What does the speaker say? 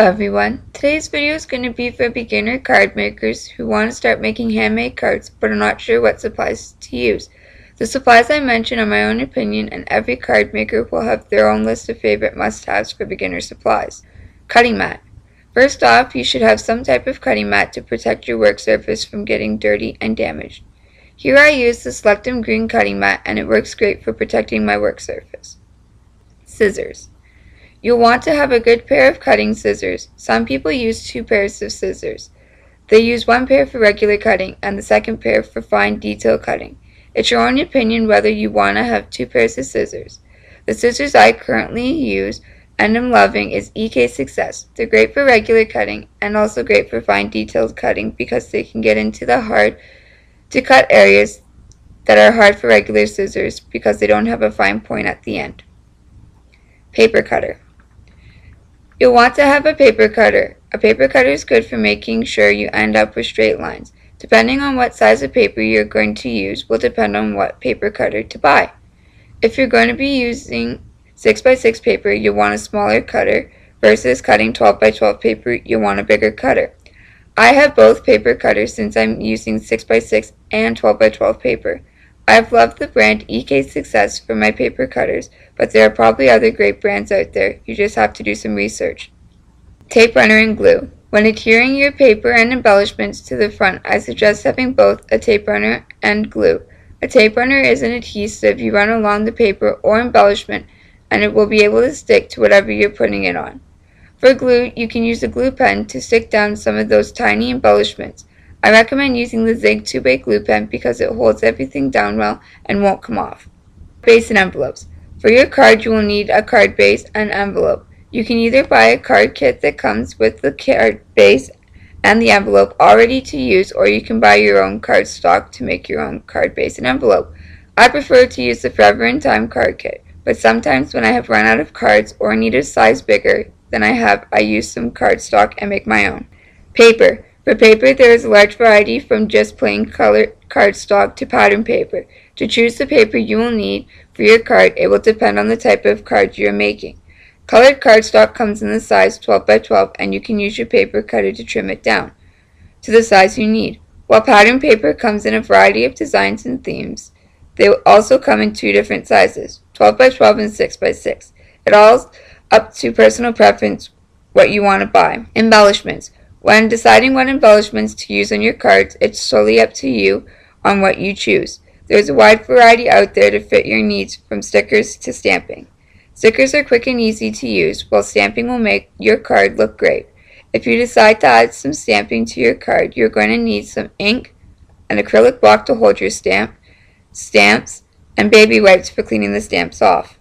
everyone, today's video is going to be for beginner card makers who want to start making handmade cards but are not sure what supplies to use. The supplies I mention are my own opinion, and every card maker will have their own list of favorite must-haves for beginner supplies. Cutting mat. First off, you should have some type of cutting mat to protect your work surface from getting dirty and damaged. Here I use the Selectum Green cutting mat, and it works great for protecting my work surface. Scissors. You'll want to have a good pair of cutting scissors. Some people use 2 pairs of scissors. They use 1 pair for regular cutting and the second pair for fine detail cutting. It's your own opinion whether you want to have 2 pairs of scissors. The scissors I currently use and am loving is EK Success. They're great for regular cutting and also great for fine detailed cutting because they can get into the hard to cut areas that are hard for regular scissors because they don't have a fine point at the end. Paper cutter. You'll want to have a paper cutter. A paper cutter is good for making sure you end up with straight lines. Depending on what size of paper you're going to use will depend on what paper cutter to buy. If you're going to be using 6x6 paper, you'll want a smaller cutter versus cutting 12x12 paper, you'll want a bigger cutter. I have both paper cutters since I'm using 6x6 and 12x12 paper. I've loved the brand EK Success for my paper cutters, but there are probably other great brands out there. You just have to do some research. Tape runner and glue. When adhering your paper and embellishments to the front, I suggest having both a tape runner and glue. A tape runner is an adhesive you run along the paper or embellishment, and it will be able to stick to whatever you're putting it on. For glue, you can use a glue pen to stick down some of those tiny embellishments. I recommend using the Zig 2-Bay glue pen because it holds everything down well and won't come off. Base and envelopes. For your card, you will need a card base and envelope. You can either buy a card kit that comes with the card base and the envelope already to use, or you can buy your own card stock to make your own card base and envelope. I prefer to use the Forever in Time card kit, but sometimes when I have run out of cards or need a size bigger than I use some card stock and make my own. Paper. For paper, there is a large variety from just plain colored cardstock to pattern paper. To choose the paper you will need for your card, it will depend on the type of card you are making. Colored cardstock comes in the size 12x12, and you can use your paper cutter to trim it down to the size you need. While pattern paper comes in a variety of designs and themes, they will also come in 2 different sizes, 12x12 and 6x6. It all up to personal preference what you want to buy. Embellishments. When deciding what embellishments to use on your cards, it's totally up to you on what you choose. There's a wide variety out there to fit your needs, from stickers to stamping. Stickers are quick and easy to use, while stamping will make your card look great. If you decide to add some stamping to your card, you're going to need some ink, an acrylic block to hold your stamps, and baby wipes for cleaning the stamps off.